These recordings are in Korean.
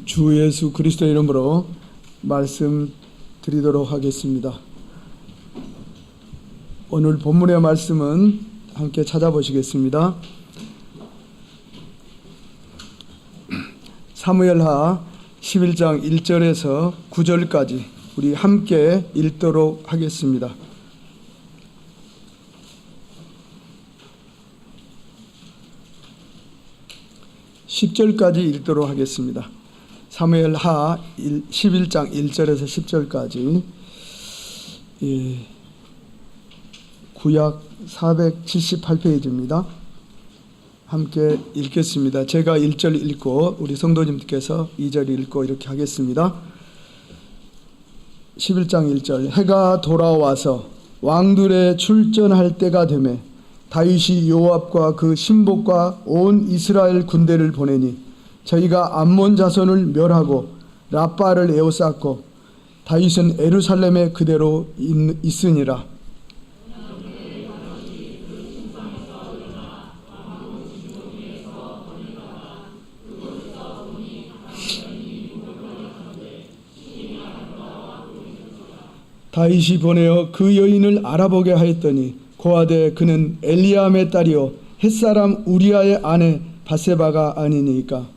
주 예수 그리스도의 이름으로 말씀 드리도록 하겠습니다. 오늘 본문의 말씀은 함께 찾아보시겠습니다. 사무엘하 11장 1절에서 9절까지 우리 함께 읽도록 하겠습니다. (10절까지) 읽도록 하겠습니다. 사무엘하 11장 1절에서 10절까지 구약 478페이지입니다. 함께 읽겠습니다. 제가 1절 읽고 우리 성도님께서 2절 읽고 이렇게 하겠습니다. 11장 1절. 해가 돌아와서 왕들에 출전할 때가 되매 다윗이 요압과 그 신복과 온 이스라엘 군대를 보내니 저희가 암몬 자손을 멸하고 라빠를 에워쌌고 다윗은 예루살렘에 그대로 있으니라. 다윗이 보내어 그 여인을 알아보게 하였더니 고하되 그는 엘리암의 딸이요 햇사람 우리아의 아내 바세바가 아니니까.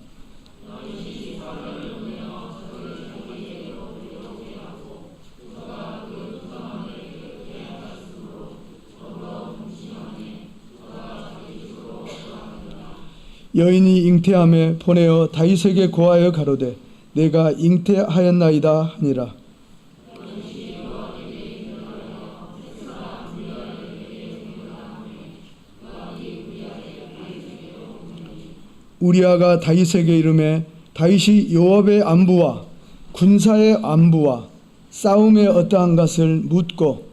여인이 잉태함에 보내어 다윗에게 고하여 가로되 내가 잉태하였나이다 하니라. 우리아가 다윗에게 이르매 다윗이 요압의 안부와 군사의 안부와 싸움의 어떠한 것을 묻고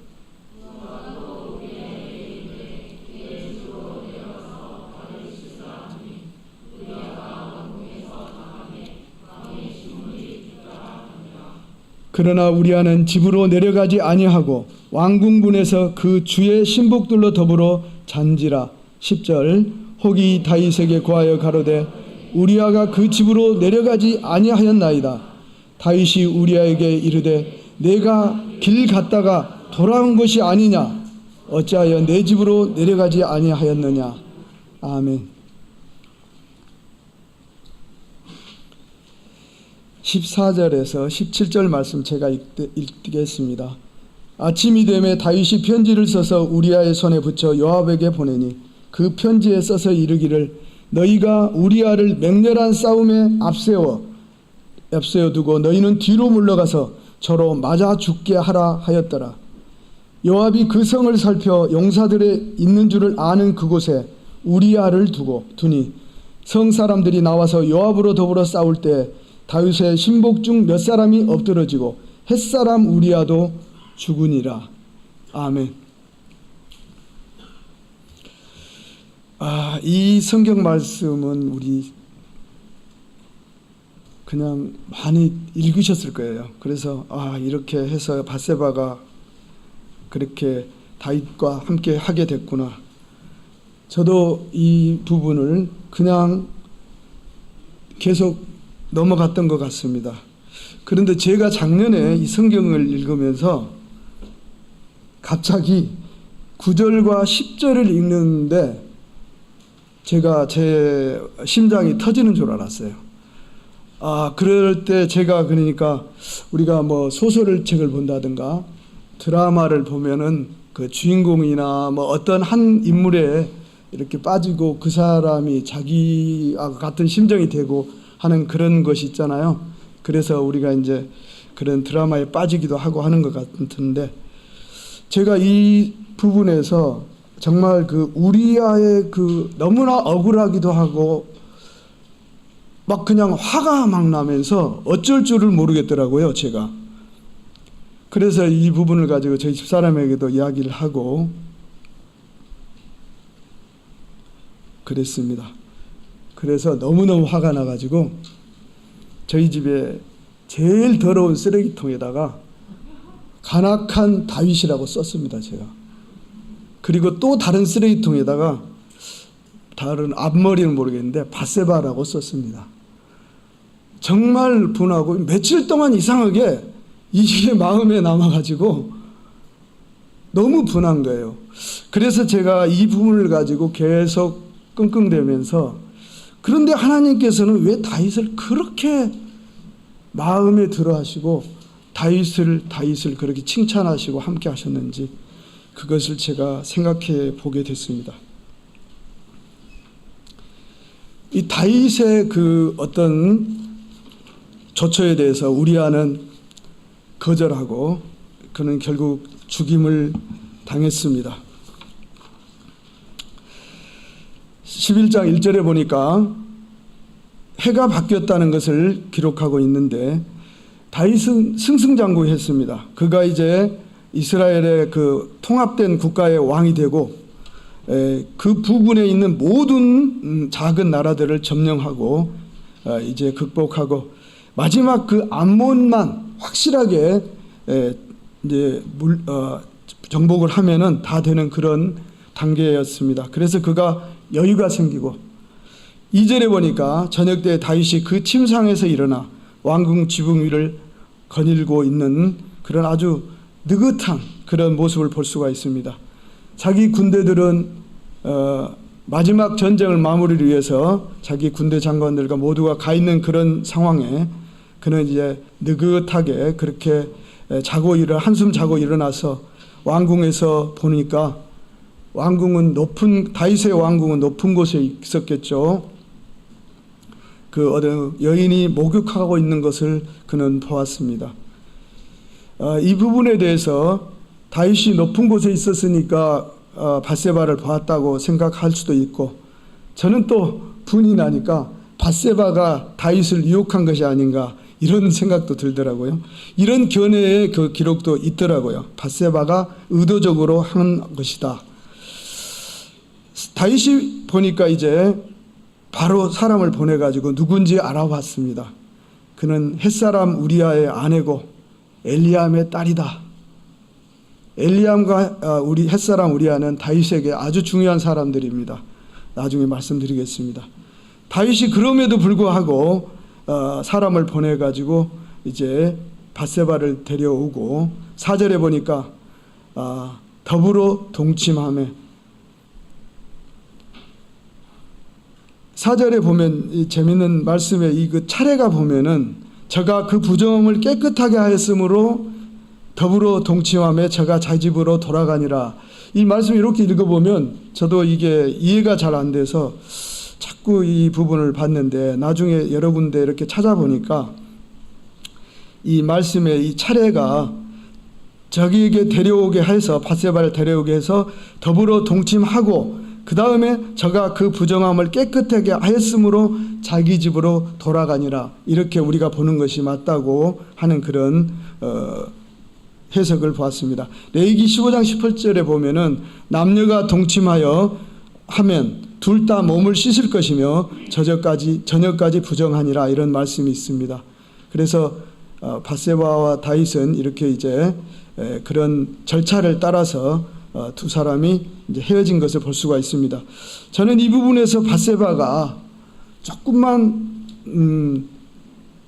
그러나 우리아는 집으로 내려가지 아니하고 왕궁문에서 그 주의 신복들로 더불어 잔지라. 10절. 혹이 다윗에게 고하여 가로되 우리아가 그 집으로 내려가지 아니하였나이다. 다윗이 우리아에게 이르되 내가 길 갔다가 돌아온 것이 아니냐 어찌하여 내 집으로 내려가지 아니하였느냐. 아멘. 14절에서 17절 말씀 제가 읽겠습니다. 아침이 되매 다윗이 편지를 써서 우리아의 손에 붙여 요압에게 보내니 그 편지에 써서 이르기를 너희가 우리아를 맹렬한 싸움에 앞세워 두고 너희는 뒤로 물러가서 저로 맞아 죽게 하라 하였더라. 요압이 그 성을 살펴 용사들의 있는 줄을 아는 그곳에 우리아를 두니 성 사람들이 나와서 요압으로 더불어 싸울 때 다윗의 신복 중 몇 사람이 엎드러지고 햇사람 우리아도 죽으니라. 아멘. 이 성경 말씀은 우리 그냥 많이 읽으셨을 거예요. 그래서 이렇게 해서 바세바가 그렇게 다윗과 함께 하게 됐구나. 저도 이 부분을 그냥 계속 넘어갔던 것 같습니다. 그런데 제가 작년에 이 성경을 읽으면서 갑자기 9절과 10절을 읽는데 제가 제 심장이 터지는 줄 알았어요. 그럴 때 제가 그러니까 우리가 뭐 소설 책을 본다든가 드라마를 보면은 그 주인공이나 뭐 어떤 한 인물에 이렇게 빠지고 그 사람이 자기와 같은 심정이 되고 하는 그런 것이 있잖아요. 그래서 우리가 이제 그런 드라마에 빠지기도 하고 하는 것 같은데 제가 이 부분에서 정말 그 우리아의 그 너무나 억울하기도 하고 막 그냥 화가 막 나면서 어쩔 줄을 모르겠더라고요, 제가. 그래서 이 부분을 가지고 저희 집사람에게도 이야기를 하고 그랬습니다. 그래서 너무너무 화가 나가지고 저희 집에 제일 더러운 쓰레기통에다가 간악한 다윗이라고 썼습니다, 제가. 그리고 또 다른 쓰레기통에다가 다른 앞머리는 모르겠는데 바세바라고 썼습니다. 정말 분하고 며칠 동안 이상하게 이게 마음에 남아가지고 너무 분한 거예요. 그래서 제가 이 부분을 가지고 계속 끙끙대면서, 그런데 하나님께서는 왜 다윗을 그렇게 마음에 들어 하시고 다윗을 그렇게 칭찬하시고 함께 하셨는지, 그것을 제가 생각해 보게 됐습니다. 이 다윗의 그 어떤 조처에 대해서 우리아는 거절하고 그는 결국 죽임을 당했습니다. 11장 1절에 보니까 해가 바뀌었다는 것을 기록하고 있는데, 다윗은 승승장구했습니다. 그가 이제 이스라엘의 그 통합된 국가의 왕이 되고 그 부근에 있는 모든 작은 나라들을 점령하고 이제 극복하고 마지막 그 암몬만 확실하게 이제 정복을 하면은 다 되는 그런 단계였습니다. 그래서 그가 여유가 생기고, 2절에 보니까 저녁 때 다윗이 그 침상에서 일어나 왕궁 지붕 위를 거닐고 있는 그런 아주 느긋한 그런 모습을 볼 수가 있습니다. 자기 군대들은 마지막 전쟁을 마무리를 위해서 자기 군대 장관들과 모두가 가 있는 그런 상황에 그는 이제 느긋하게 그렇게 한숨 자고 일어나서 왕궁에서 보니까 다윗의 왕궁은 높은 곳에 있었겠죠. 그 어느 여인이 목욕하고 있는 것을 그는 보았습니다. 이 부분에 대해서 다윗이 높은 곳에 있었으니까 밧세바를 보았다고 생각할 수도 있고, 저는 또 분이 나니까 밧세바가 다윗을 유혹한 것이 아닌가 이런 생각도 들더라고요. 이런 견해의 그 기록도 있더라고요. 밧세바가 의도적으로 한 것이다. 다윗이 보니까 이제 바로 사람을 보내가지고 누군지 알아봤습니다. 그는 햇사람 우리아의 아내고 엘리암의 딸이다. 엘리암과 햇사람 우리아는 다윗에게 아주 중요한 사람들입니다. 나중에 말씀드리겠습니다. 다윗이 그럼에도 불구하고 사람을 보내가지고 이제 밧세바를 데려오고, 4절에 보니까 더불어 동침하며, 4절에 보면 이 재밌는 말씀에 이 그 차례가 보면은 저가 그 부정을 깨끗하게 하였으므로 더불어 동침하며 저가 자집으로 돌아가니라. 이 말씀 이렇게 읽어보면 저도 이게 이해가 잘 안 돼서 자꾸 이 부분을 봤는데, 나중에 여러 군데 이렇게 찾아보니까 이 말씀의 이 차례가 저기에게 데려오게 해서, 밧세바를 데려오게 해서 더불어 동침하고, 그 다음에 저가 그 부정함을 깨끗하게 하였으므로 자기 집으로 돌아가니라. 이렇게 우리가 보는 것이 맞다고 하는 그런 해석을 보았습니다. 레위기 15장 18절에 보면은 남녀가 동침하여 하면 둘 다 몸을 씻을 것이며 저녁까지 부정하니라, 이런 말씀이 있습니다. 그래서 밧세바와 다윗은 이렇게 이제 그런 절차를 따라서 두 사람이 이제 헤어진 것을 볼 수가 있습니다. 저는 이 부분에서 밧세바가 조금만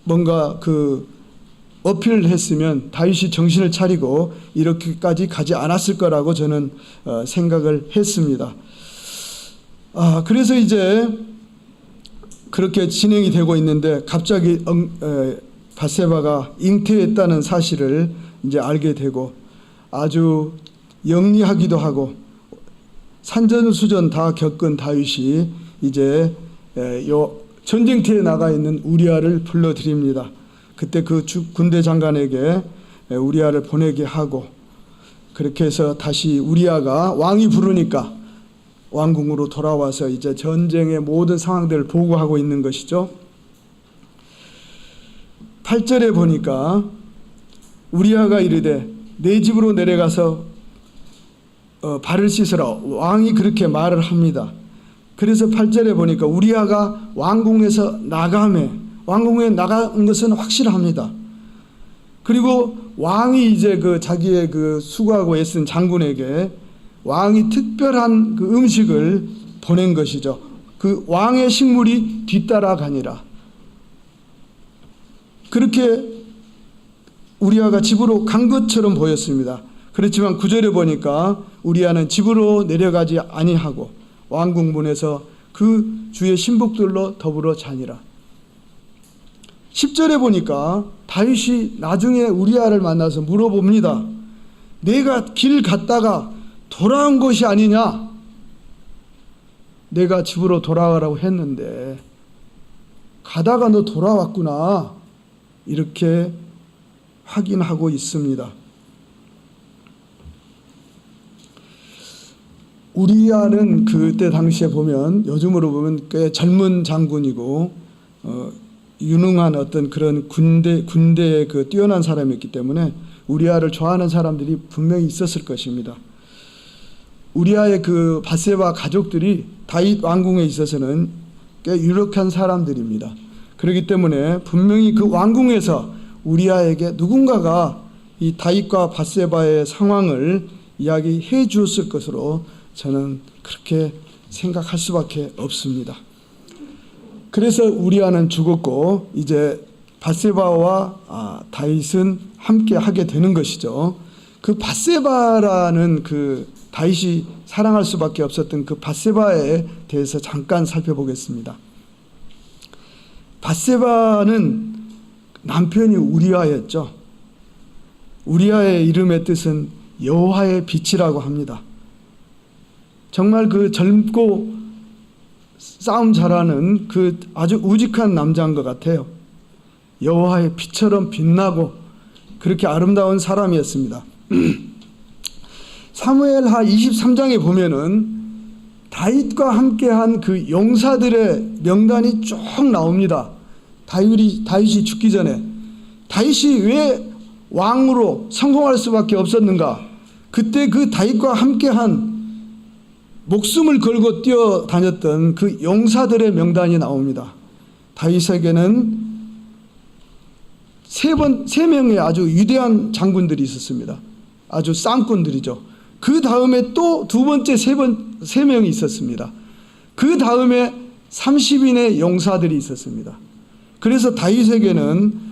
뭔가 그 어필을 했으면 다윗이 정신을 차리고 이렇게까지 가지 않았을 거라고 저는 생각을 했습니다. 그래서 이제 그렇게 진행이 되고 있는데 갑자기 밧세바가 잉태했다는 사실을 이제 알게 되고, 아주 영리하기도 하고 산전수전 다 겪은 다윗이 이제 요 전쟁터에 나가 있는 우리아를 불러들입니다. 그때 그 군대 장관에게 우리아를 보내게 하고, 그렇게 해서 다시 우리아가 왕이 부르니까 왕궁으로 돌아와서 이제 전쟁의 모든 상황들을 보고하고 있는 것이죠. 8절에 보니까 우리아가 이르되 내 집으로 내려가서 발을 씻으라. 왕이 그렇게 말을 합니다. 그래서 8절에 보니까 우리아가 왕궁에서 왕궁에 나간 것은 확실합니다. 그리고 왕이 이제 그 자기의 그 수고하고 애쓴 장군에게 왕이 특별한 그 음식을 보낸 것이죠. 그 왕의 식물이 뒤따라가니라. 그렇게 우리아가 집으로 간 것처럼 보였습니다. 그렇지만 9절에 보니까 우리아는 집으로 내려가지 아니하고 왕궁문에서 그 주의 신복들로 더불어 자니라. 10절에 보니까 다윗이 나중에 우리아를 만나서 물어봅니다. 내가 길 갔다가 돌아온 것이 아니냐? 내가 집으로 돌아가라고 했는데 가다가 너 돌아왔구나. 이렇게 확인하고 있습니다. 우리아는 그때 당시에 보면, 요즘으로 보면 꽤 젊은 장군이고 유능한 어떤 그런 군대의 그 뛰어난 사람이었기 때문에 우리아를 좋아하는 사람들이 분명히 있었을 것입니다. 우리아의 그 밧세바 가족들이 다윗 왕궁에 있어서는 꽤 유력한 사람들입니다. 그렇기 때문에 분명히 그 왕궁에서 우리아에게 누군가가 이 다윗과 밧세바의 상황을 이야기해 주었을 것으로 저는 그렇게 생각할 수밖에 없습니다. 그래서 우리아는 죽었고 이제 밧세바와 다윗은 함께 하게 되는 것이죠. 그 밧세바라는 그 다윗이 사랑할 수밖에 없었던 그 밧세바에 대해서 잠깐 살펴보겠습니다. 밧세바는 남편이 우리아였죠. 우리아의 이름의 뜻은 여호와의 빛이라고 합니다. 정말 그 젊고 싸움 잘하는 그 아주 우직한 남자인 것 같아요. 여호와의 빛처럼 빛나고 그렇게 아름다운 사람이었습니다. 사무엘하 23장에 보면은 다윗과 함께한 그 용사들의 명단이 쭉 나옵니다. 다윗이 죽기 전에 다윗이 왜 왕으로 성공할 수밖에 없었는가? 그때 그 다윗과 함께한 목숨을 걸고 뛰어다녔던 그 용사들의 명단이 나옵니다. 다윗에게는 세 명의 아주 위대한 장군들이 있었습니다. 아주 쌍꾼들이죠. 그 다음에 또 두 번째 세 명이 있었습니다. 그 다음에 30인의 용사들이 있었습니다. 그래서 다윗에게는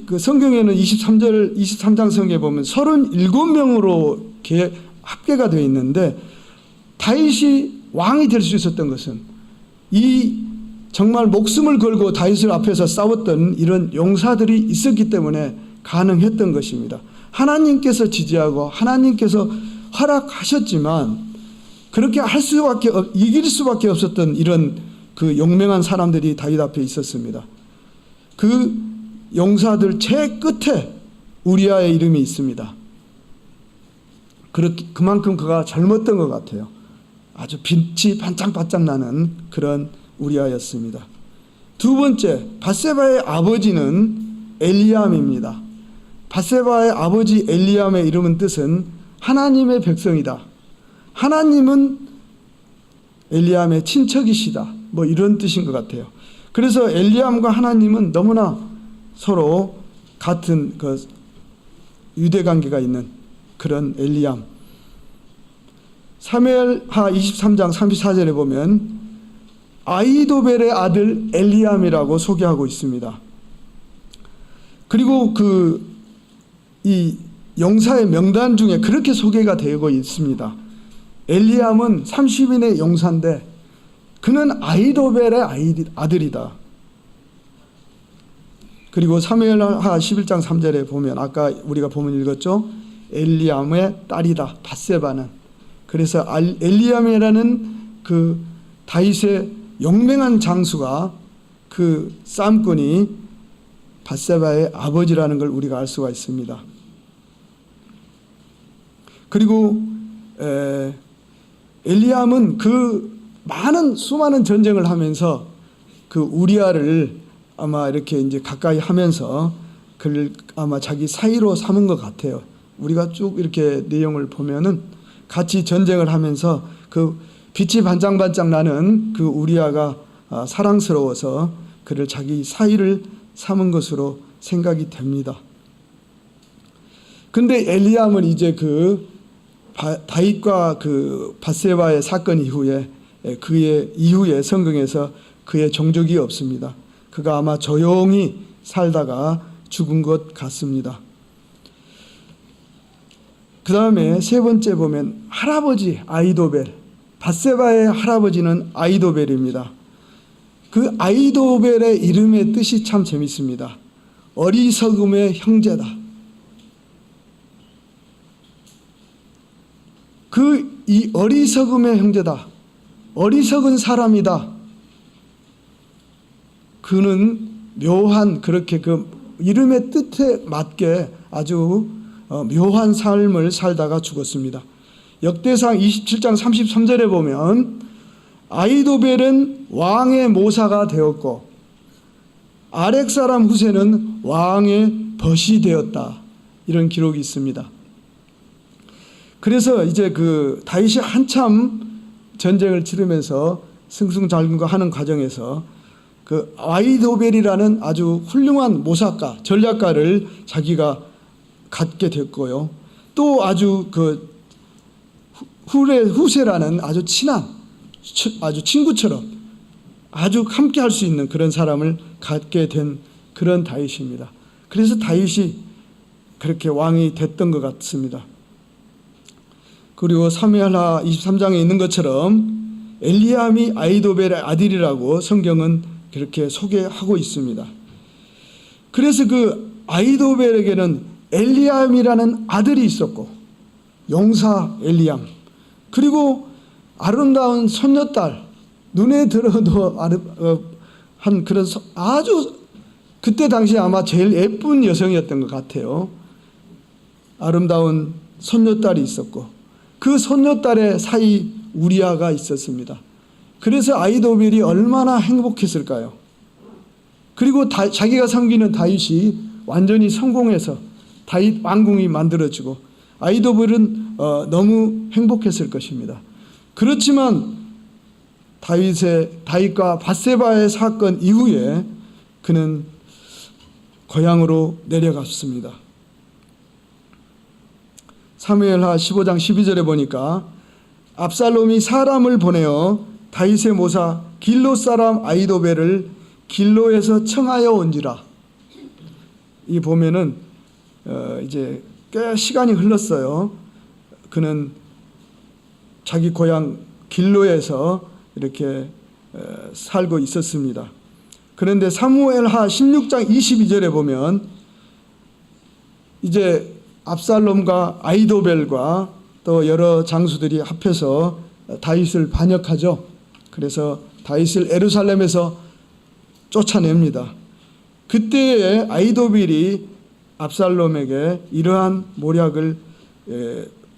그 성경에는 23장 성경에 보면 37명으로 합계가 되어 있는데, 다윗이 왕이 될 수 있었던 것은 이 정말 목숨을 걸고 다윗을 앞에서 싸웠던 이런 용사들이 있었기 때문에 가능했던 것입니다. 하나님께서 지지하고 하나님께서 허락하셨지만 그렇게 이길 수밖에 없었던 이런 그 용맹한 사람들이 다윗 앞에 있었습니다. 그 용사들 제 끝에 우리아의 이름이 있습니다. 그만큼 그가 젊었던 것 같아요. 아주 빛이 반짝반짝 나는 그런 우리아였습니다. 두 번째, 밧세바의 아버지는 엘리암입니다. 밧세바의 아버지 엘리암의 이름은 뜻은 하나님의 백성이다. 하나님은 엘리암의 친척이시다. 뭐 이런 뜻인 것 같아요. 그래서 엘리암과 하나님은 너무나 서로 같은 그 유대관계가 있는 그런 엘리암. 사무엘하 23장 34절에 보면 아히도벨의 아들 엘리암이라고 소개하고 있습니다. 그리고 이 용사의 명단 중에 그렇게 소개가 되고 있습니다. 엘리암은 30인의 용사인데 그는 아히도벨의 아들이다. 그리고 사무엘하 11장 3절에 보면 아까 우리가 본문 읽었죠. 엘리암의 딸이다. 밧세바는. 그래서 엘리암이라는 그 다윗의 용맹한 장수가 그 싸움꾼이 밧세바의 아버지라는 걸 우리가 알 수가 있습니다. 그리고 엘리암은 그 수많은 전쟁을 하면서 그 우리아를 아마 이렇게 이제 가까이 하면서 그를 아마 자기 사이로 삼은 것 같아요. 우리가 쭉 이렇게 내용을 보면은 같이 전쟁을 하면서 그 빛이 반짝반짝 나는 그 우리아가 사랑스러워서 그를 자기 사이를 삼은 것으로 생각이 됩니다. 근데 엘리암은 이제 그 다윗과 그 밧세바의 사건 이후에 그의 이후에 성경에서 그의 종족이 없습니다. 그가 아마 조용히 살다가 죽은 것 같습니다. 그 다음에 세 번째 보면 할아버지 아히도벨, 밧세바의 할아버지는 아히도벨입니다. 그 아히도벨의 이름의 뜻이 참 재밌습니다. 어리석음의 형제다. 이 어리석음의 형제다. 어리석은 사람이다. 그는 묘한 그렇게 그 이름의 뜻에 맞게 아주 묘한 삶을 살다가 죽었습니다. 역대상 27장 33절에 보면 아히도벨은 왕의 모사가 되었고 아렉 사람 후세는 왕의 벗이 되었다. 이런 기록이 있습니다. 그래서 이제 그 다윗이 한참 전쟁을 치르면서 승승장구가 하는 과정에서 그 아히도벨이라는 아주 훌륭한 모사가, 전략가를 자기가 갖게 됐고요. 또 아주 그 후세라는 아주 친한, 아주 친구처럼 아주 함께 할 수 있는 그런 사람을 갖게 된 그런 다윗입니다. 그래서 다윗이 그렇게 왕이 됐던 것 같습니다. 그리고 사무엘하 23장에 있는 것처럼 엘리암이 아히도벨의 아들이라고 성경은 그렇게 소개하고 있습니다. 그래서 그 아히도벨에게는 엘리암이라는 아들이 있었고 용사 엘리암, 그리고 아름다운 손녀딸, 눈에 들어도 한 그런 아주 그때 당시 아마 제일 예쁜 여성이었던 것 같아요. 아름다운 손녀딸이 있었고 그 손녀딸의 사이 우리아가 있었습니다. 그래서 아히도벨이 얼마나 행복했을까요? 그리고 자기가 섬기는 다윗이 완전히 성공해서 다윗 왕궁이 만들어지고 아히도벨은 너무 행복했을 것입니다. 그렇지만 다윗과 밧세바의 사건 이후에 그는 고향으로 내려갔습니다. 사무엘하 15장 12절에 보니까 압살롬이 사람을 보내어 다윗의 모사 길로 사람 아히도벨을 길로에서 청하여 온지라. 이 보면은 이제 꽤 시간이 흘렀어요. 그는 자기 고향 길로에서 이렇게 살고 있었습니다. 그런데 사무엘하 16장 22절에 보면 이제 압살롬과 아히도벨과 또 여러 장수들이 합해서 다윗을 반역하죠. 그래서 다윗을 예루살렘에서 쫓아냅니다. 그때에 아히도벨이 압살롬에게 이러한 모략을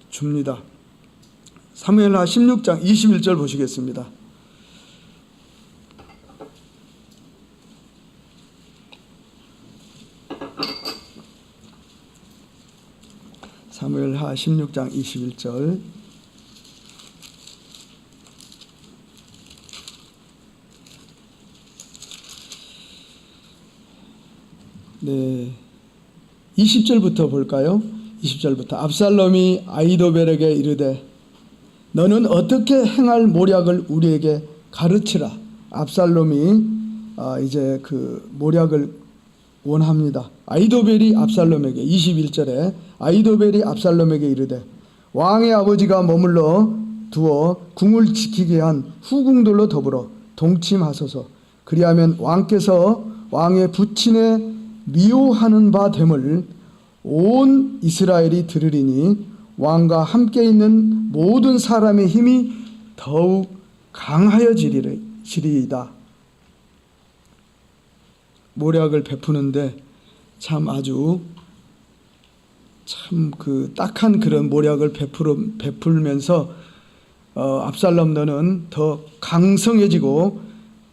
줍니다. 사무엘하 16장 21절 보시겠습니다. 사무엘하 16장 21절. 네, 20절부터 볼까요? 20절부터 압살롬이 아히도벨에게 이르되 너는 어떻게 행할 모략을 우리에게 가르치라. 압살롬이 이제 그 모략을 원합니다. 아히도벨이 압살롬에게 21절에 아히도벨이 압살롬에게 이르되 왕의 아버지가 머물러 두어 궁을 지키게 한 후궁들로 더불어 동침하소서. 그리하면 왕께서 왕의 부친의 미워하는 바 됨을 온 이스라엘이 들으리니 왕과 함께 있는 모든 사람의 힘이 더욱 강하여지리이다. 모략을 베푸는데 참 아주 참 그 딱한 그런 모략을 베풀면서 압살롬 너는 더 강성해지고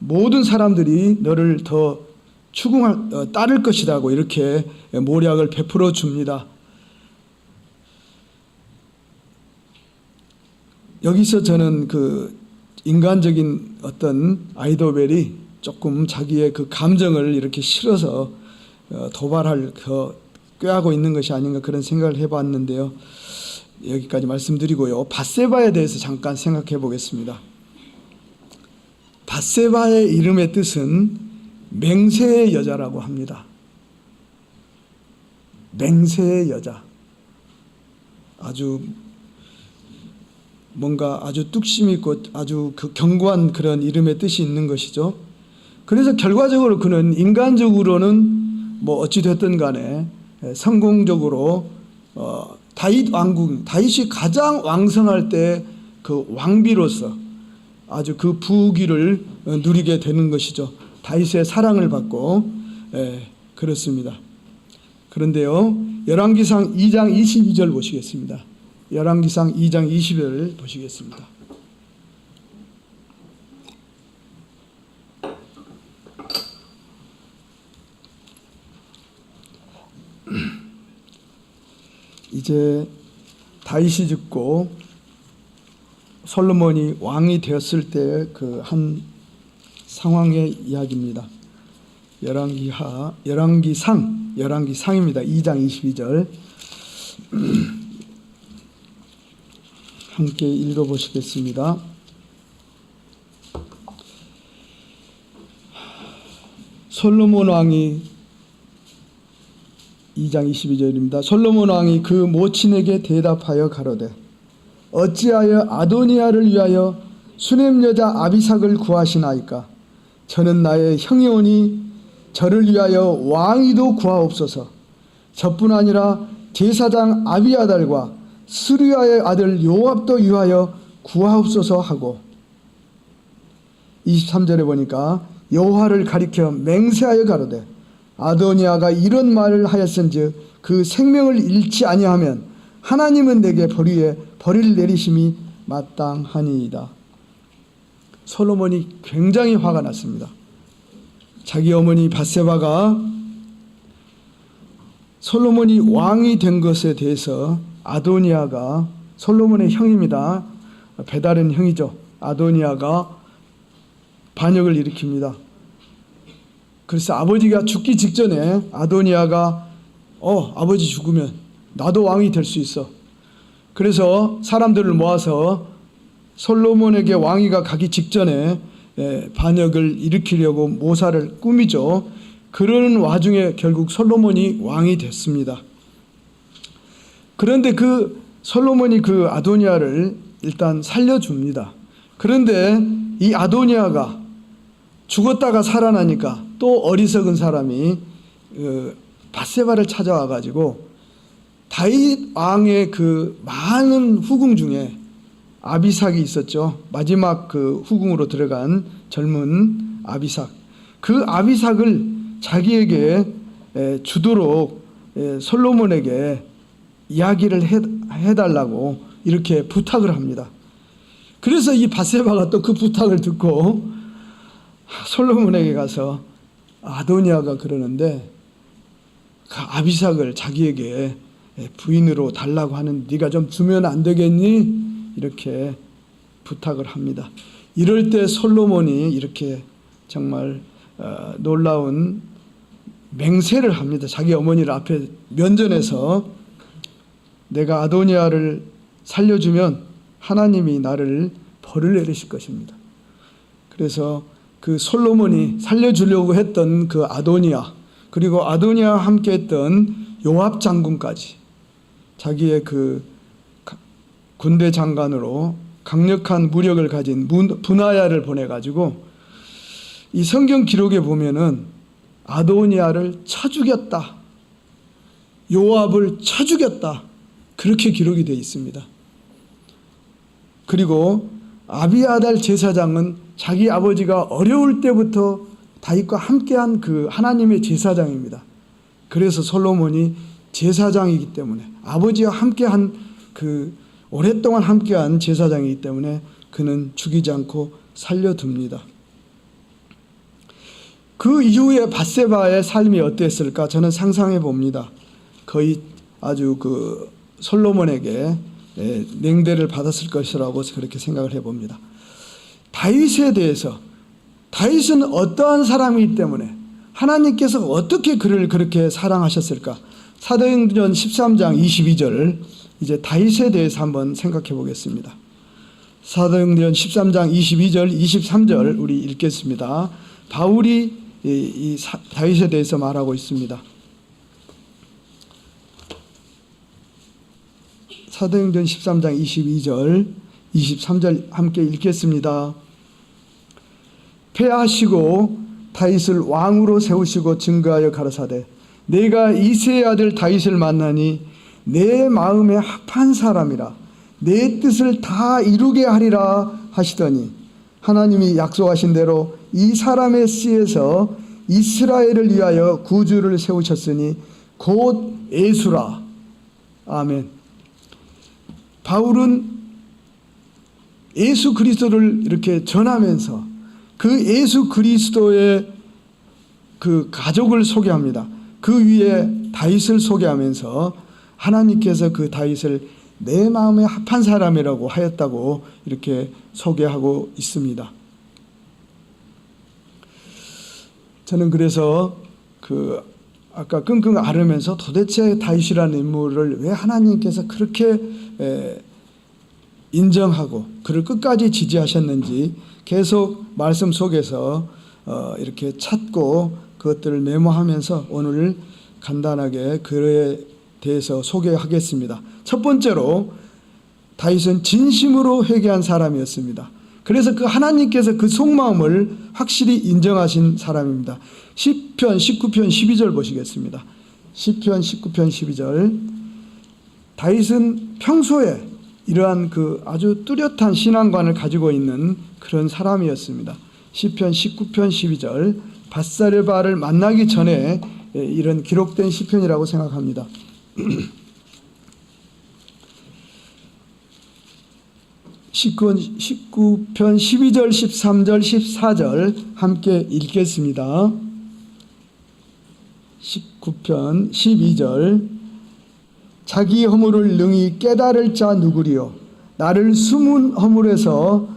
모든 사람들이 너를 더 따를 것이라고 이렇게 모략을 베풀어 줍니다. 여기서 저는 그 인간적인 어떤 아히도벨이 조금 자기의 그 감정을 이렇게 실어서 도발할 꾀하고 있는 것이 아닌가 그런 생각을 해봤는데요. 여기까지 말씀드리고요. 밧세바에 대해서 잠깐 생각해 보겠습니다. 밧세바의 이름의 뜻은 맹세의 여자라고 합니다. 맹세의 여자. 아주 뭔가 아주 뚝심 있고 아주 그 견고한 그런 이름의 뜻이 있는 것이죠. 그래서 결과적으로 그는 인간적으로는 뭐 어찌 됐든 간에 성공적으로 다윗 왕국, 다윗이 가장 왕성할 때 그 왕비로서 아주 그 부귀를 누리게 되는 것이죠. 다윗의 사랑을 받고 그렇습니다. 그런데요, 열왕기상 2장 22절 보시겠습니다. 열왕기상 2장 20절 보시겠습니다. 이제 다윗이 죽고 솔로몬이 왕이 되었을 때 그 한 상황의 이야기입니다. 열왕기상입니다. 2장 22절 함께 읽어보시겠습니다. 솔로몬 왕이 2장 22절입니다. 솔로몬 왕이 그 모친에게 대답하여 가로되 어찌하여 아도니아를 위하여 수넴 여자 아비삭을 구하시나이까? 저는 나의 형이오니 저를 위하여 왕위도 구하옵소서. 저뿐 아니라 제사장 아비아달과 스루야의 아들 요압도 위하여 구하옵소서 하고 23절에 보니까 여호와를 가리켜 맹세하여 가로되 아도니아가 이런 말을 하였은즉 그 생명을 잃지 아니하면 하나님은 내게 벌을 내리심이 마땅하니이다. 솔로몬이 굉장히 화가 났습니다. 자기 어머니 밧세바가 솔로몬이 왕이 된 것에 대해서 아도니아가 솔로몬의 형입니다. 배다른 형이죠. 아도니아가 반역을 일으킵니다. 그래서 아버지가 죽기 직전에 아도니아가 아버지 죽으면 나도 왕이 될 수 있어. 그래서 사람들을 모아서 솔로몬에게 왕위가 가기 직전에 반역을 일으키려고 모사를 꾸미죠. 그러는 와중에 결국 솔로몬이 왕이 됐습니다. 그런데 그 솔로몬이 그 아도니아를 일단 살려줍니다. 그런데 이 아도니아가 죽었다가 살아나니까 또 어리석은 사람이 밧세바를 찾아와 가지고 다윗 왕의 그 많은 후궁 중에 아비삭이 있었죠. 마지막 그 후궁으로 들어간 젊은 아비삭. 그 아비삭을 자기에게 주도록 솔로몬에게 이야기를 해달라고 이렇게 부탁을 합니다. 그래서 이 밧세바가 또 그 부탁을 듣고 솔로몬에게 가서 아도니아가 그러는데 그 아비삭을 자기에게 부인으로 달라고 하는 네가 좀 주면 안 되겠니? 이렇게 부탁을 합니다. 이럴 때 솔로몬이 이렇게 정말 놀라운 맹세를 합니다. 자기 어머니를 앞에 면전에서 내가 아도니아를 살려주면 하나님이 나를 벌을 내리실 것입니다. 그래서 그 솔로몬이 살려주려고 했던 그 아도니아, 그리고 아도니아와 함께 했던 요압 장군까지 자기의 그 군대 장관으로 강력한 무력을 가진 분하야를 보내가지고 이 성경 기록에 보면은 아도니아를 쳐 죽였다, 요압을 쳐 죽였다, 그렇게 기록이 되어 있습니다. 그리고 아비아달 제사장은 자기 아버지가 어려울 때부터 다윗과 함께한 그 하나님의 제사장입니다. 그래서 솔로몬이 제사장이기 때문에 아버지와 함께한 그 오랫동안 함께한 제사장이기 때문에 그는 죽이지 않고 살려둡니다. 그 이후에 밧세바의 삶이 어땠을까? 저는 상상해 봅니다. 거의 아주 그 솔로몬에게 냉대를 받았을 것이라고 그렇게 생각을 해봅니다. 다윗에 대해서, 다윗은 어떠한 사람이기 때문에 하나님께서 어떻게 그를 그렇게 사랑하셨을까? 사도행전 13장 22절, 이제 다윗에 대해서 한번 생각해 보겠습니다. 사도행전 13장 22절, 23절 우리 읽겠습니다. 바울이 이 다윗에 대해서 말하고 있습니다. 사도행전 13장 22절, 23절 함께 읽겠습니다. 패하시고 다윗을 왕으로 세우시고 증거하여 가라사대 내가 이새의 아들 다윗을 만나니 내 마음에 합한 사람이라 내 뜻을 다 이루게 하리라 하시더니 하나님이 약속하신 대로 이 사람의 씨에서 이스라엘을 위하여 구주를 세우셨으니 곧 예수라. 아멘. 바울은 예수 그리스도를 이렇게 전하면서 그 예수 그리스도의 그 가족을 소개합니다. 그 위에 다윗을 소개하면서 하나님께서 그 다윗을 내 마음에 합한 사람이라고 하였다고 이렇게 소개하고 있습니다. 저는 그래서 그 아까 끙끙 앓으면서 도대체 다윗이라는 인물을 왜 하나님께서 그렇게 인정하고 그를 끝까지 지지하셨는지 계속 말씀 속에서 이렇게 찾고 그것들을 메모하면서 오늘 간단하게 그에 대해서 소개하겠습니다. 첫 번째로 다윗은 진심으로 회개한 사람이었습니다. 그래서 그 하나님께서 그 속마음을 확실히 인정하신 사람입니다. 시편 19편 12절 보시겠습니다. 시편 19편 12절. 다윗은 평소에 이러한 그 아주 뚜렷한 신앙관을 가지고 있는 그런 사람이었습니다. 시편 19편 12절. 밧세바를 만나기 전에 이런 기록된 시편이라고 생각합니다. (19편 12절 13절 14절) 함께 읽겠습니다. 19편 12절. 자기 허물을 능히 깨달을 자 누구리요 나를 숨은 허물에서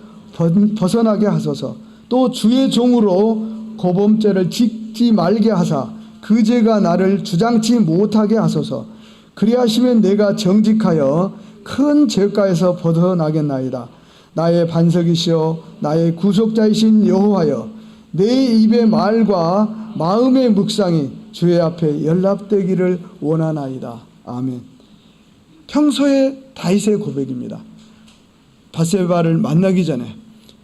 벗어나게 하소서. 또 주의 종으로 고범죄를 짓지 말게 하사 그 죄가 나를 주장치 못하게 하소서. 그리하시면 내가 정직하여 큰 죄가에서 벗어나겠나이다. 나의 반석이시여 나의 구속자이신 여호와여 내 입의 말과 마음의 묵상이 주의 앞에 연락되기를 원하나이다. 아멘. 평소에 다윗의 고백입니다. 밧세바를 만나기 전에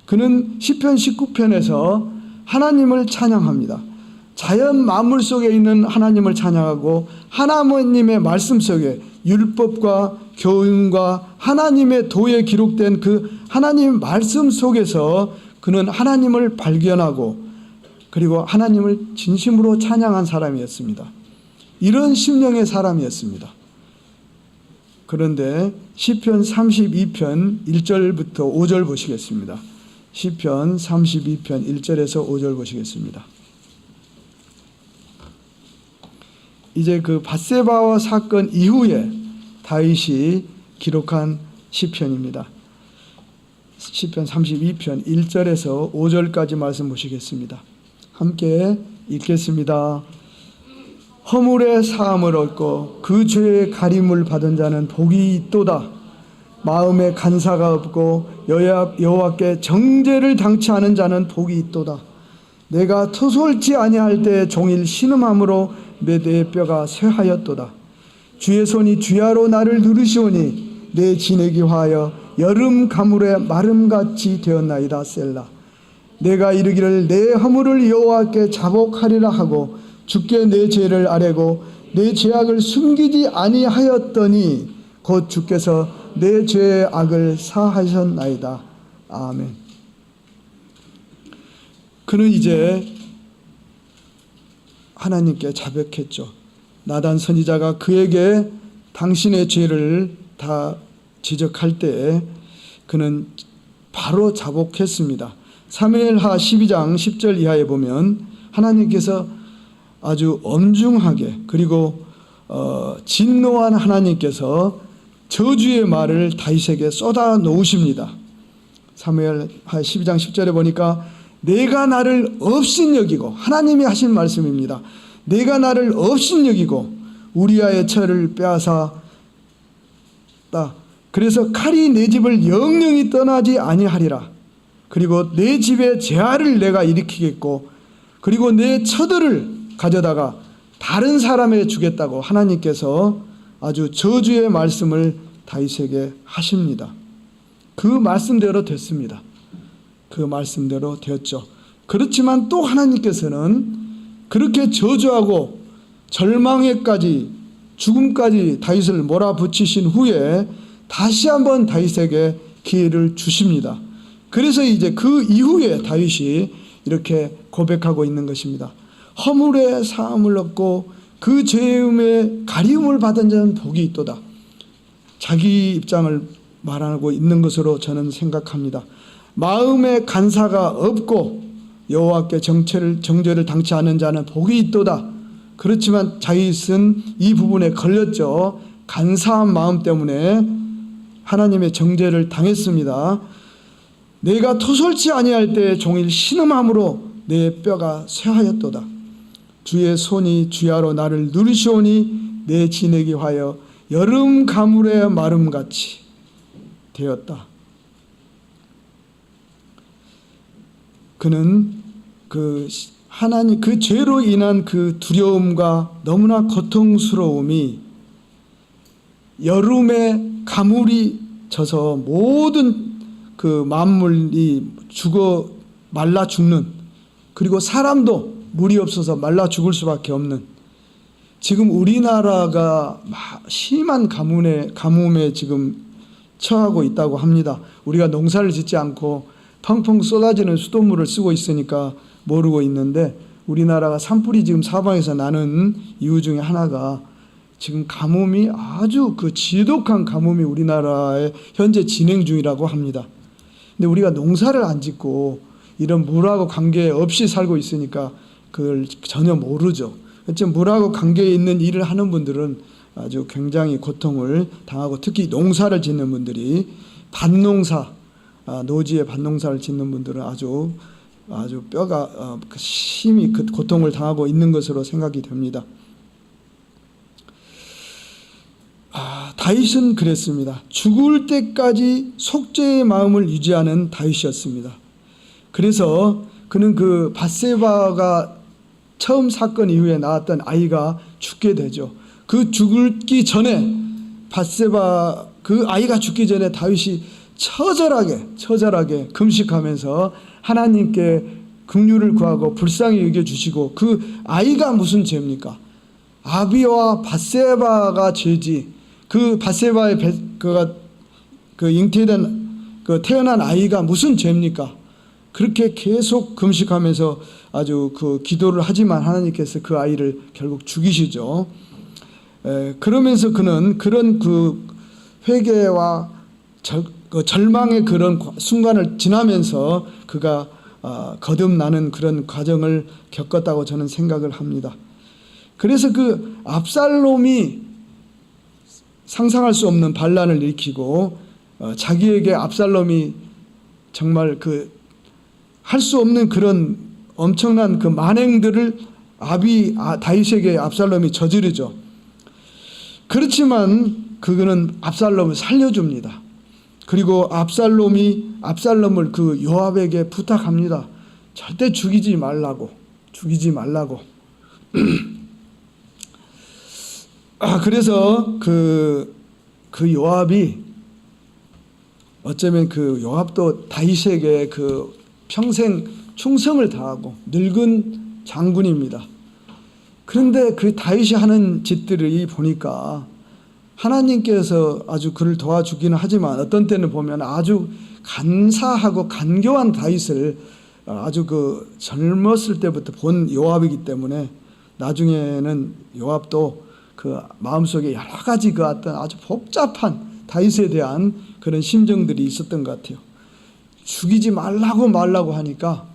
그는 시편 19편에서 하나님을 찬양합니다. 자연 만물 속에 있는 하나님을 찬양하고 하나님의 말씀 속에 율법과 교훈과 하나님의 도에 기록된 그 하나님의 말씀 속에서 그는 하나님을 발견하고 그리고 하나님을 진심으로 찬양한 사람이었습니다. 이런 심령의 사람이었습니다. 그런데 시편 32편 1절부터 5절 보시겠습니다. 시편 32편 1절에서 5절 보시겠습니다. 이제 그 밧세바와 사건 이후에 다윗이 기록한 시편입니다. 시편 32편 1절에서 5절까지 말씀 보시겠습니다. 함께 읽겠습니다. 허물의 사함을 얻고 그 죄의 가림을 받은 자는 복이 있도다. 마음에 간사가 없고 여호와께 정죄를 당치 않은 자는 복이 있도다. 내가 토솔지 아니할 때 종일 신음함으로 내 뼈가 쇠하였도다. 주의 손이 주야로 나를 누르시오니 내 진액이 화하여 여름 가물에 마름같이 되었나이다. 셀라. 내가 이르기를 내 허물을 여호와께 자복하리라 하고 주께 내 죄를 아뢰고 내 죄악을 숨기지 아니하였더니 곧 주께서 내 죄의 악을 사하셨나이다. 아멘. 그는 이제 하나님께 자백했죠. 나단 선지자가 그에게 당신의 죄를 다 지적할 때 그는 바로 자복했습니다. 사무엘하 12장 10절 이하에 보면 하나님께서 아주 엄중하게 그리고 진노한 하나님께서 저주의 말을 다윗에게 쏟아 놓으십니다. 사무엘하 12장 10절에 보니까 내가 나를 업신여기고, 하나님이 하신 말씀입니다. 내가 나를 업신여기고 우리아의 철을 빼앗았다. 그래서 칼이 내 집을 영영히 떠나지 아니하리라. 그리고 내 집에 재앙을 내가 일으키겠고 그리고 내 처들을 가져다가 다른 사람에게 주겠다고 하나님께서 아주 저주의 말씀을 다윗에게 하십니다. 그 말씀대로 됐습니다. 그 말씀대로 되었죠. 그렇지만 또 하나님께서는 그렇게 저주하고 절망에까지 죽음까지 다윗을 몰아붙이신 후에 다시 한번 다윗에게 기회를 주십니다. 그래서 이제 그 이후에 다윗이 이렇게 고백하고 있는 것입니다. 허물의 사함을 얻고 그 죄음의 가리움을 받은 자는 복이 있도다. 자기 입장을 말하고 있는 것으로 저는 생각합니다. 마음에 간사가 없고 여호와께 정죄를 당치 않은 자는 복이 있도다. 그렇지만 다윗은 이 부분에 걸렸죠. 간사한 마음 때문에 하나님의 정죄를 당했습니다. 내가 토설치 아니할 때에 종일 신음함으로 내 뼈가 쇠하였도다. 주의 손이 주야로 나를 누르시오니 내 진액이 화여 여름 가물의 마름같이 되었다. 그는 하나님 그 죄로 인한 그 두려움과 너무나 고통스러움이 여름에 가물이 져서 모든 그 만물이 죽어 말라 죽는, 그리고 사람도 물이 없어서 말라 죽을 수밖에 없는, 지금 우리나라가 심한 가뭄에 지금 처하고 있다고 합니다. 우리가 농사를 짓지 않고 펑펑 쏟아지는 수돗물을 쓰고 있으니까 모르고 있는데, 우리나라가 산불이 지금 사방에서 나는 이유 중에 하나가 지금 가뭄이 아주 그 지독한 가뭄이 우리나라에 현재 진행 중이라고 합니다. 근데 우리가 농사를 안 짓고 이런 물하고 관계없이 살고 있으니까 그걸 전혀 모르죠. 어쨌든 물하고 관계 있는 일을 하는 분들은 아주 굉장히 고통을 당하고, 특히 농사를 짓는 분들이 밭농사, 노지에 밭농사를 짓는 분들은 아주 뼈가 심히 그 고통을 당하고 있는 것으로 생각이 됩니다. 다윗은 그랬습니다. 죽을 때까지 속죄의 마음을 유지하는 다윗이었습니다. 그래서 그는 그 밧세바가 처음 사건 이후에 낳았던 아이가 죽게 되죠. 그 죽기 전에 밧세바 그 아이가 죽기 전에 다윗이 처절하게 금식하면서 하나님께 긍휼을 구하고 불쌍히 여겨주시고, 그 아이가 무슨 죄입니까? 아비와 밧세바가 죄지. 그 밧세바의 그 잉태된 그 태어난 아이가 무슨 죄입니까? 그렇게 계속 금식하면서 아주 그 기도를 하지만 하나님께서 그 아이를 결국 죽이시죠. 그러면서 그는 그런 그 회개와 절망의 그런 순간을 지나면서 그가 거듭나는 그런 과정을 겪었다고 저는 생각을 합니다. 그래서 그 압살롬이 상상할 수 없는 반란을 일으키고 자기에게 압살롬이 정말 할 수 없는 그런 엄청난 그 만행들을 다윗에게 압살롬이 저지르죠. 그렇지만 그는 압살롬을 살려줍니다. 그리고 압살롬을 그 요압에게 부탁합니다. 절대 죽이지 말라고. 그래서 그 요압이 어쩌면 그 요압도 다윗에게 그 평생 충성을 다하고 늙은 장군입니다. 그런데 그 다윗이 하는 짓들을 보니까 하나님께서 아주 그를 도와주기는 하지만 어떤 때는 보면 아주 간사하고 간교한 다윗을 아주 그 젊었을 때부터 본 요압이기 때문에 나중에는 요압도 그 마음속에 여러 가지 그 어떤 아주 복잡한 다윗에 대한 그런 심정들이 있었던 것 같아요. 죽이지 말라고 하니까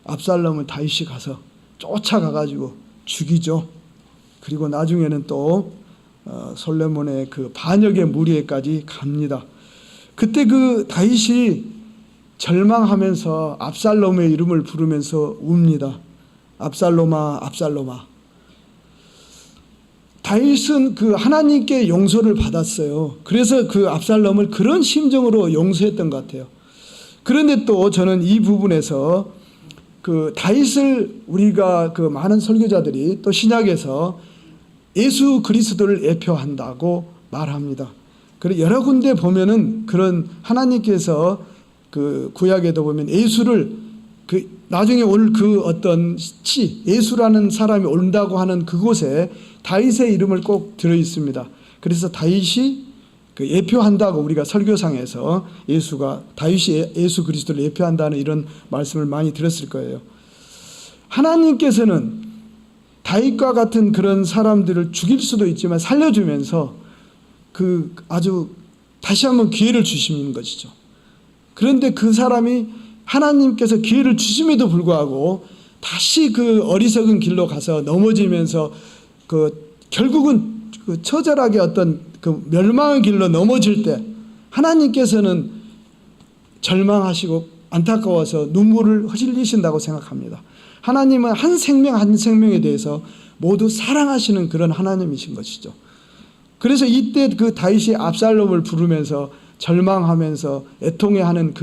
압살롬을 다윗이 가서 쫓아가가지고 죽이죠. 그리고 나중에는 또 솔로몬의 그 반역의 무리에까지 갑니다. 그때 그 다윗이 절망하면서 압살롬의 이름을 부르면서 웁니다. 압살롬아, 압살롬아. 다윗은 그 하나님께 용서를 받았어요. 그래서 그 압살롬을 그런 심정으로 용서했던 것 같아요. 그런데 또 저는 이 부분에서 그 다윗을 우리가 그 많은 설교자들이 또 신약에서 예수 그리스도를 예표한다고 말합니다. 그리고 여러 군데 보면은 그런 하나님께서 그 구약에도 보면 예수를 그 나중에 올 그 어떤 예수라는 사람이 온다고 하는 그곳에 다윗의 이름을 꼭 들어 있습니다. 그래서 다윗이 그 예표한다고 우리가 설교상에서 다윗이 예수 그리스도를 예표한다는 이런 말씀을 많이 들었을 거예요. 하나님께서는 다윗과 같은 그런 사람들을 죽일 수도 있지만 살려주면서 그 아주 다시 한번 기회를 주시는 것이죠. 그런데 그 사람이 하나님께서 기회를 주심에도 불구하고 다시 그 어리석은 길로 가서 넘어지면서 그 결국은 그 처절하게 어떤 그 멸망의 길로 넘어질 때 하나님께서는 절망하시고 안타까워서 눈물을 흘리신다고 생각합니다. 하나님은 한 생명 한 생명에 대해서 모두 사랑하시는 그런 하나님이신 것이죠. 그래서 이때 그 다윗이 압살롬을 부르면서 절망하면서 애통해하는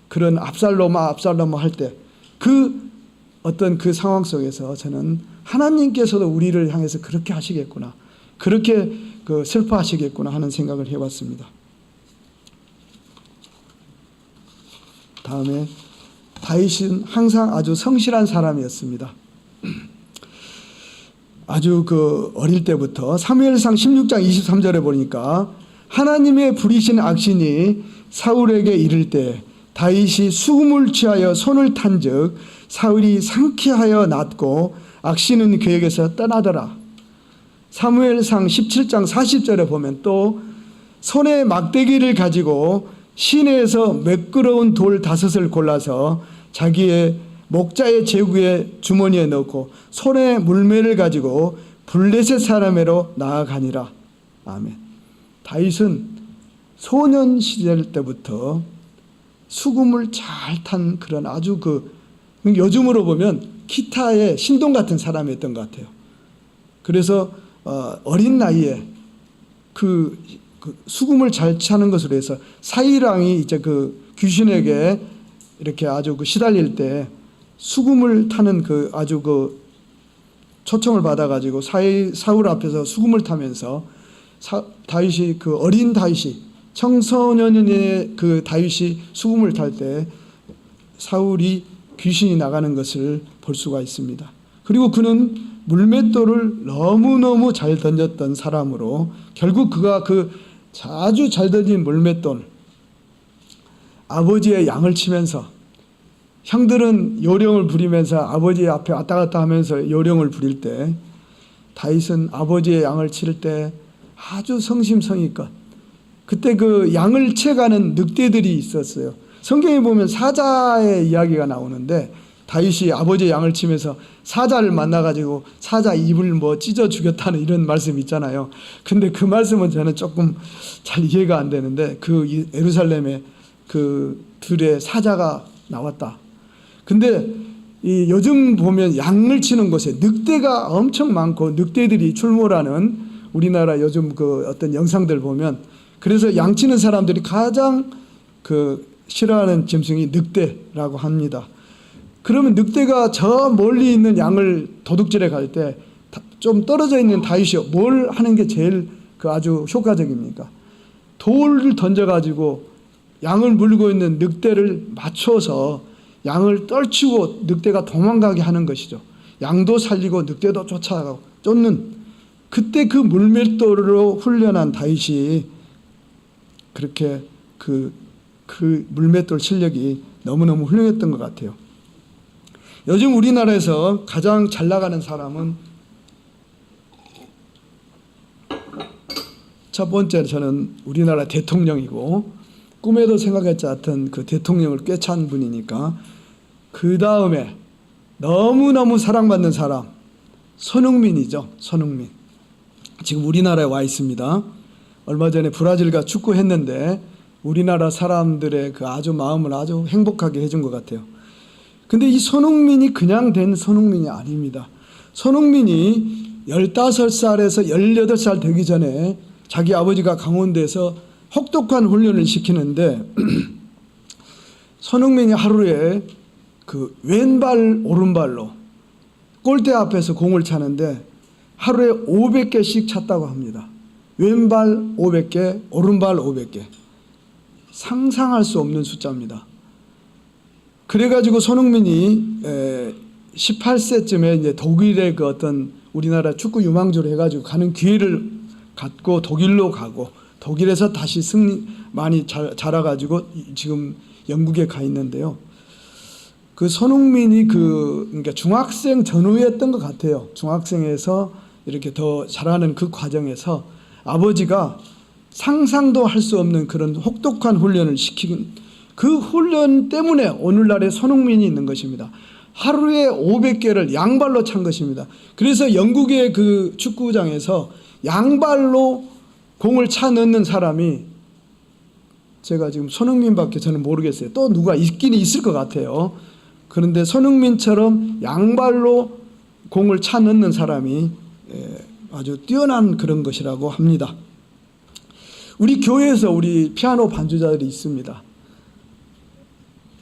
그런 압살롬아 할 때 그 어떤 그 상황 속에서 저는 하나님께서도 우리를 향해서 그렇게 하시겠구나, 그렇게 그 슬퍼하시겠구나 하는 생각을 해봤습니다. 다음에 다윗은 항상 아주 성실한 사람이었습니다. 아주 그 어릴 때부터 사무엘상 16장 23절에 보니까 하나님의 부리신 악신이 사울에게 이를 때 다윗이 수금을 취하여 손을 탄즉 사울이 상쾌하여 낫고 악신은 그에게서 떠나더라. 사무엘상 17장 40절에 보면 또 손에 막대기를 가지고 시내에서 매끄러운 돌 5을 골라서 자기의 목자의 제구의 주머니에 넣고 손에 물매를 가지고 블레셋 사람에로 나아가니라. 아멘. 다윗은 소년 시절 때부터 수금을 잘 탄 그런 아주 요즘으로 보면 기타의 신동 같은 사람이었던 것 같아요. 그래서 어린 나이에 그 수금을 잘 차는 것으로 해서 사이랑이 이제 그 귀신에게 이렇게 아주 시달릴 때 수금을 타는 아주 초청을 받아가지고 사울 앞에서 수금을 타면서 다윗이 어린 다윗이 청소년의 다윗이 수금을 탈 때 사울이 귀신이 나가는 것을 볼 수가 있습니다. 그리고 그는 물맷돌을 너무너무 잘 던졌던 사람으로 결국 그가 아주 잘 던진 물맷돌 아버지의 양을 치면서 형들은 요령을 부리면서 아버지 앞에 왔다 갔다 하면서 요령을 부릴 때 다윗은 아버지의 양을 칠 때 아주 성심성의껏 그때 그 양을 채가는 늑대들이 있었어요. 성경에 보면 사자의 이야기가 나오는데 다윗이 아버지의 양을 치면서 사자를 만나가지고 사자 입을 찢어 죽였다는 이런 말씀이 있잖아요. 근데 그 말씀은 저는 조금 잘 이해가 안 되는데 예루살렘에 들에 사자가 나왔다. 근데 요즘 보면 양을 치는 곳에 늑대가 엄청 많고 늑대들이 출몰하는 우리나라 요즘 어떤 영상들 보면 그래서 양 치는 사람들이 가장 싫어하는 짐승이 늑대라고 합니다. 그러면 늑대가 저 멀리 있는 양을 도둑질해 갈 때 좀 떨어져 있는 다윗이 뭘 하는 게 제일 아주 효과적입니까? 돌을 던져가지고 양을 물고 있는 늑대를 맞춰서 양을 떨치고 늑대가 도망가게 하는 것이죠. 양도 살리고 늑대도 쫓아가고 쫓는 그때 그 물맷돌로 훈련한 다윗이 그렇게 그 물맷돌 실력이 너무너무 훌륭했던 것 같아요. 요즘 우리나라에서 가장 잘 나가는 사람은 첫 번째 저는 우리나라 대통령이고 꿈에도 생각했지 않던 그 대통령을 꿰찬 분이니까 그 다음에 너무너무 사랑받는 사람 손흥민이죠. 손흥민. 지금 우리나라에 와 있습니다. 얼마 전에 브라질과 축구했는데 우리나라 사람들의 아주 마음을 아주 행복하게 해준 것 같아요. 근데 이 손흥민이 그냥 된 손흥민이 아닙니다. 손흥민이 15살에서 18살 되기 전에 자기 아버지가 강원도에서 혹독한 훈련을 시키는데 손흥민이 하루에 왼발 오른발로 골대 앞에서 공을 차는데 하루에 500개씩 찼다고 합니다. 왼발 500개, 오른발 500개. 상상할 수 없는 숫자입니다. 그래가지고 손흥민이 18세쯤에 이제 독일의 그 어떤 우리나라 축구 유망주로 해가지고 가는 기회를 갖고 독일로 가고, 독일에서 다시 많이 자라가지고 지금 영국에 가 있는데요. 그 손흥민이 그러니까 중학생 전후였던 것 같아요. 중학생에서 이렇게 더 잘하는 그 과정에서 아버지가 상상도 할 수 없는 그런 혹독한 훈련을 시킨 그 훈련 때문에 오늘날의 손흥민이 있는 것입니다. 하루에 500개를 양발로 찬 것입니다. 그래서 영국의 그 축구장에서 양발로 공을 차 넣는 사람이 제가 지금 손흥민밖에 저는 모르겠어요. 또 누가 있긴 있을 것 같아요. 그런데 손흥민처럼 양발로 공을 차 넣는 사람이 아주 뛰어난 그런 것이라고 합니다. 우리 교회에서 우리 피아노 반주자들이 있습니다.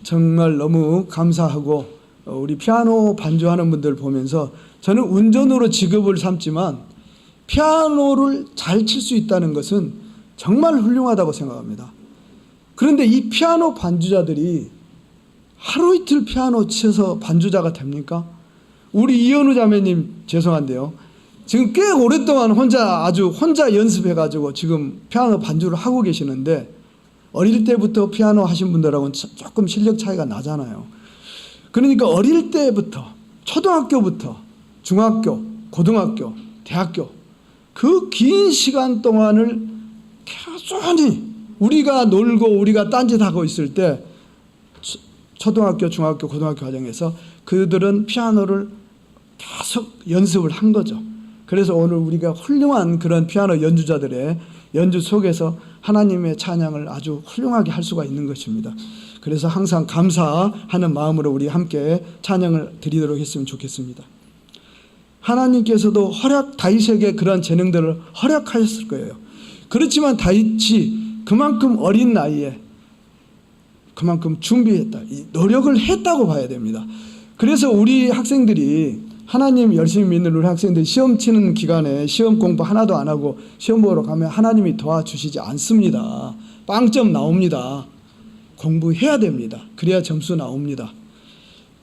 정말 너무 감사하고 우리 피아노 반주하는 분들 보면서 저는 운전으로 직업을 삼지만 피아노를 잘 칠 수 있다는 것은 정말 훌륭하다고 생각합니다. 그런데 이 피아노 반주자들이 하루 이틀 피아노 쳐서 반주자가 됩니까? 우리 이현우 자매님 죄송한데요. 지금 꽤 오랫동안 혼자 연습해가지고 지금 피아노 반주를 하고 계시는데 어릴 때부터 피아노 하신 분들하고는 조금 실력 차이가 나잖아요. 그러니까 어릴 때부터 초등학교부터 중학교, 고등학교, 대학교 그 긴 시간 동안을 꾸준히 우리가 놀고 우리가 딴짓하고 있을 때 초등학교, 중학교, 고등학교 과정에서 그들은 피아노를 계속 연습을 한 거죠. 그래서 오늘 우리가 훌륭한 그런 피아노 연주자들의 연주 속에서 하나님의 찬양을 아주 훌륭하게 할 수가 있는 것입니다. 그래서 항상 감사하는 마음으로 우리 함께 찬양을 드리도록 했으면 좋겠습니다. 하나님께서도 다윗에게 그런 재능들을 허락하셨을 거예요. 그렇지만 다윗이 그만큼 어린 나이에 그만큼 준비했다, 노력을 했다고 봐야 됩니다. 그래서 우리 학생들이 하나님 열심히 믿는 우리 학생들이 시험 치는 기간에 시험 공부 하나도 안 하고 시험 보러 가면 하나님이 도와주시지 않습니다. 빵점 나옵니다. 공부해야 됩니다. 그래야 점수 나옵니다.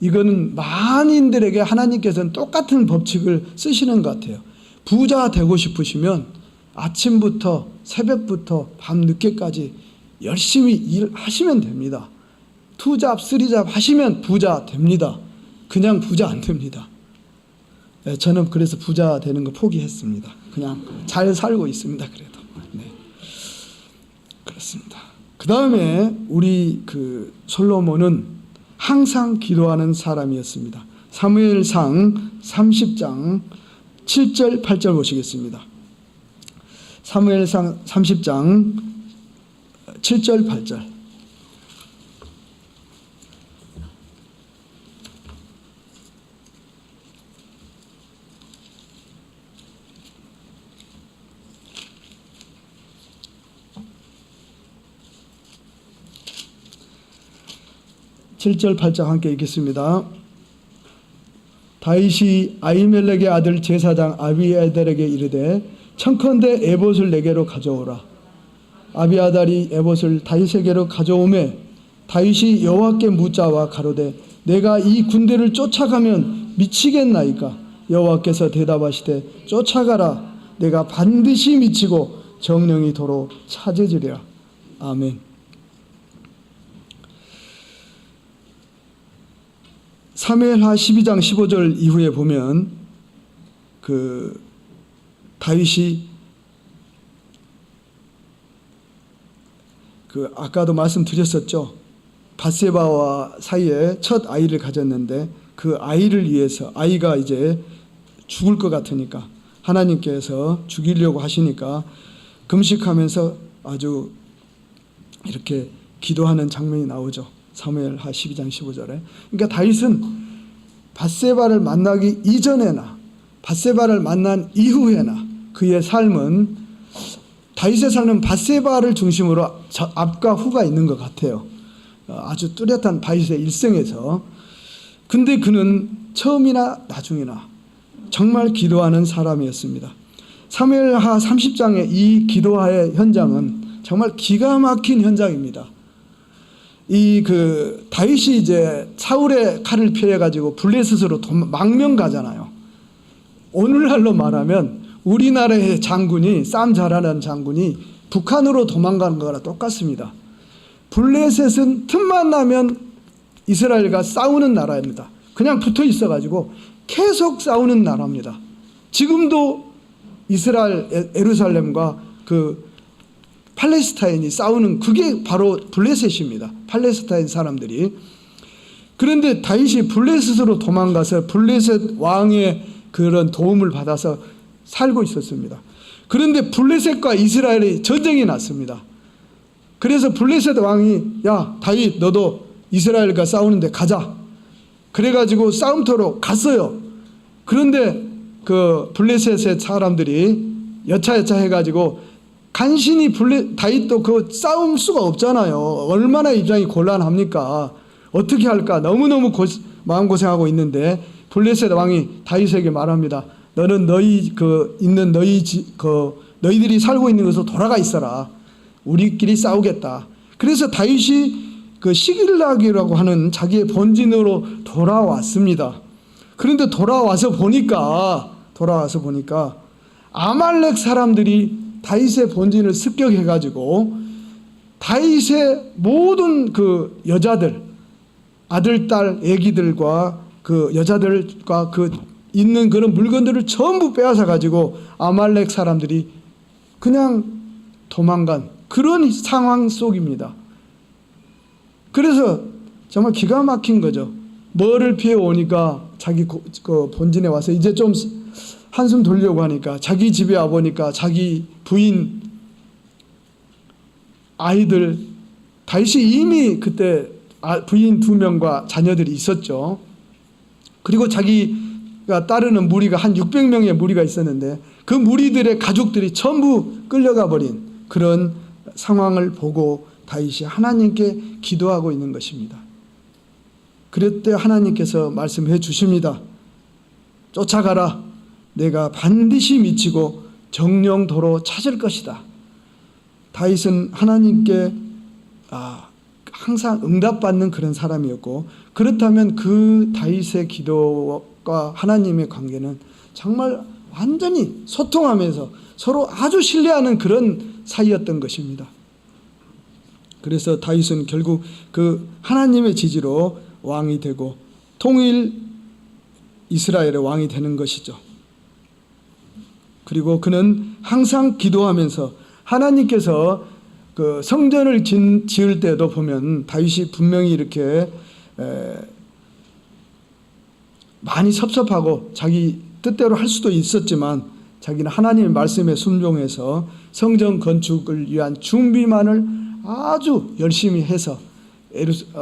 이거는 만인들에게 하나님께서는 똑같은 법칙을 쓰시는 것 같아요. 부자 되고 싶으시면 아침부터 새벽부터 밤늦게까지 열심히 일하시면 됩니다. 2잡, 3잡 하시면 부자 됩니다. 그냥 부자 안 됩니다. 저는 그래서 부자 되는 거 포기했습니다. 그냥 잘 살고 있습니다. 그래도. 네. 그렇습니다. 그 다음에 우리 솔로몬은 항상 기도하는 사람이었습니다. 사무엘상 30장 7절 8절 보시겠습니다. 사무엘상 30장 7절 8절. 칠 절 8절 함께 읽겠습니다. 다윗이 아히멜렉의 아들 제사장 아비아달에게 이르되 청컨대 에봇을 내게로 가져오라. 아비아달이 에봇을 다윗에게로 가져오매 다윗이 여호와께 묻자와 가로되 내가 이 군대를 쫓아가면 미치겠나이까? 여호와께서 대답하시되 쫓아가라. 내가 반드시 미치고 정령이 도로 찾으리라. 아멘. 사무엘하 12장 15절 이후에 보면 다윗이 아까도 말씀드렸었죠. 밧세바와 사이에 첫 아이를 가졌는데 그 아이를 위해서 아이가 이제 죽을 것 같으니까 하나님께서 죽이려고 하시니까 금식하면서 아주 이렇게 기도하는 장면이 나오죠. 사무엘하 12장 15절에. 그러니까 다윗은 밧세바를 만나기 이전에나 밧세바를 만난 이후에나 그의 삶은 다윗의 삶은 밧세바를 중심으로 앞과 후가 있는 것 같아요. 아주 뚜렷한 다윗의 일생에서. 근데 그는 처음이나 나중이나 정말 기도하는 사람이었습니다. 사무엘하 30장의 이 기도하의 현장은 정말 기가 막힌 현장입니다. 다윗이 이제 사울의 칼을 피해 가지고 블레셋으로 망명 가잖아요. 오늘날로 말하면 우리나라의 장군이, 싸움 잘하는 장군이 북한으로 도망가는 거랑 똑같습니다. 블레셋은 틈만 나면 이스라엘과 싸우는 나라입니다. 그냥 붙어 있어 가지고 계속 싸우는 나라입니다. 지금도 이스라엘 예루살렘과 팔레스타인이 싸우는, 그게 바로 블레셋입니다. 팔레스타인 사람들이. 그런데 다윗이 블레셋으로 도망가서 블레셋 왕의 그런 도움을 받아서 살고 있었습니다. 그런데 블레셋과 이스라엘이 전쟁이 났습니다. 그래서 블레셋 왕이, 야 다윗 너도 이스라엘과 싸우는데 가자. 그래가지고 싸움터로 갔어요. 그런데 블레셋의 사람들이 여차여차 해가지고 간신히 다윗도 싸울 수가 없잖아요. 얼마나 입장이 곤란합니까? 어떻게 할까? 너무너무 마음고생하고 있는데 블레셋 왕이 다윗에게 말합니다. 너는 너희들이 살고 있는 곳으로 돌아가 있어라. 우리끼리 싸우겠다. 그래서 다윗이 시글락이라고 하는 자기의 본진으로 돌아왔습니다. 그런데 돌아와서 보니까 아말렉 사람들이 다윗의 본진을 습격해가지고 다윗의 모든 여자들, 아들, 딸, 애기들과 여자들과 있는 그런 물건들을 전부 빼앗아 가지고 아말렉 사람들이 그냥 도망간 그런 상황 속입니다. 그래서 정말 기가 막힌 거죠. 뭐를 피해 오니까 자기 본진에 와서 이제 좀 한숨 돌려고 하니까 자기 집에 와 보니까 자기 부인, 아이들, 다윗이 이미 그때 부인 2명과 자녀들이 있었죠. 그리고 자기가 따르는 무리가 한 600명의 무리가 있었는데 그 무리들의 가족들이 전부 끌려가 버린 그런 상황을 보고 다윗이 하나님께 기도하고 있는 것입니다. 그럴 때 하나님께서 말씀해 주십니다. 쫓아가라. 내가 반드시 미치고 정령도로 찾을 것이다. 다윗은 하나님께 항상 응답받는 그런 사람이었고, 그렇다면 그 다윗의 기도와 하나님의 관계는 정말 완전히 소통하면서 서로 아주 신뢰하는 그런 사이였던 것입니다. 그래서 다윗은 결국 하나님의 지지로 왕이 되고 통일 이스라엘의 왕이 되는 것이죠. 그리고 그는 항상 기도하면서 하나님께서 성전을 지을 때도 보면 다윗이 분명히 이렇게 많이 섭섭하고 자기 뜻대로 할 수도 있었지만 자기는 하나님의 말씀에 순종해서 성전 건축을 위한 준비만을 아주 열심히 해서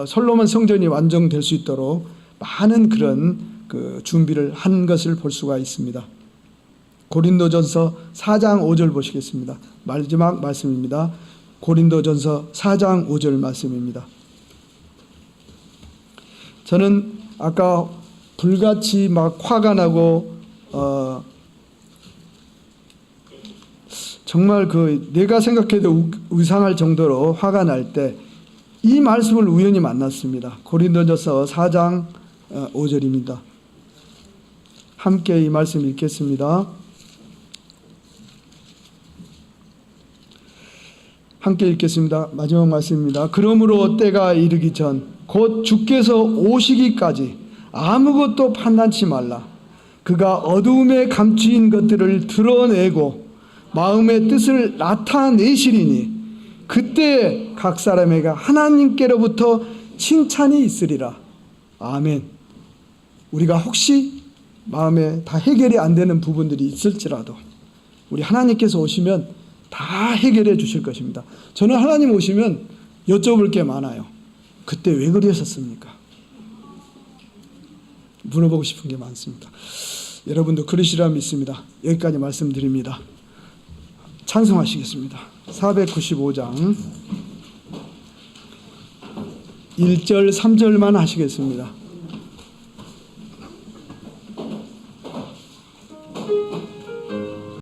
솔로몬 성전이 완성될 수 있도록 많은 그런 준비를 한 것을 볼 수가 있습니다. 고린도전서 4장 5절 보시겠습니다. 마지막 말씀입니다. 고린도전서 4장 5절 말씀입니다. 저는 아까 불같이 막 화가 나고 정말 내가 생각해도 의상할 정도로 화가 날 때 이 말씀을 우연히 만났습니다. 고린도전서 4장 5절입니다. 함께 이 말씀 읽겠습니다. 함께 읽겠습니다. 마지막 말씀입니다. 그러므로 때가 이르기 전 곧 주께서 오시기까지 아무것도 판단치 말라. 그가 어두움에 감추인 것들을 드러내고 마음의 뜻을 나타내시리니 그때 각 사람에게 하나님께로부터 칭찬이 있으리라. 아멘. 우리가 혹시 마음에 다 해결이 안 되는 부분들이 있을지라도 우리 하나님께서 오시면 다 해결해 주실 것입니다. 저는 하나님 오시면 여쭤볼 게 많아요. 그때 왜 그러셨습니까? 물어보고 싶은 게 많습니다. 여러분도 그러시리라 믿습니다. 여기까지 말씀드립니다. 찬송하시겠습니다. 495장 1절 3절만 하시겠습니다.